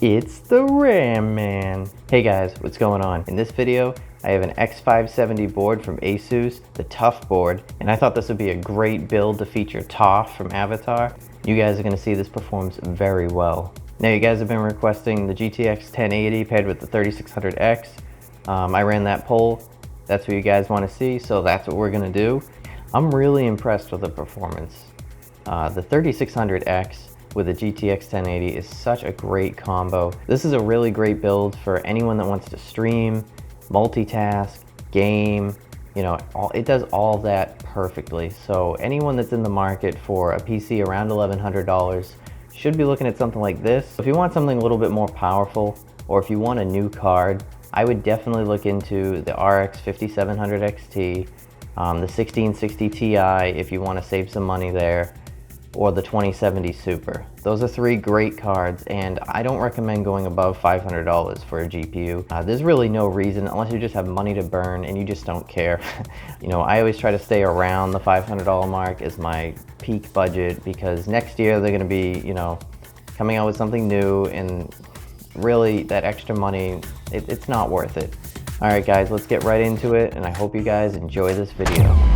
It's the RAM Man. Hey guys, what's going on? In this video, I have an X570 board from Asus, the Tough board, and I thought this would be a great build to feature Toph from Avatar. You guys are gonna see this performs very well. Now you guys have been requesting the GTX 1080 paired with the 3600X. I ran that poll. That's what you guys wanna see, so that's what we're gonna do. I'm really impressed with the performance. The 3600X with a GTX 1080 is such a great combo. This is a really great build for anyone that wants to stream, multitask, game, you know, it does all that perfectly. So anyone that's in the market for a PC around $1,100 should be looking at something like this. If you want something a little bit more powerful, or if you want a new card, I would definitely look into the RX 5700 XT, the 1660 Ti if you want to save some money there, or the 2070 Super. Those are three great cards, and I don't recommend going above $500 for a GPU. There's really no reason, unless you just have money to burn and you just don't care. You know, I always try to stay around the $500 mark as my peak budget, because next year they're gonna be, you know, coming out with something new, and really that extra money, it's not worth it. All right guys, let's get right into it, and I hope you guys enjoy this video.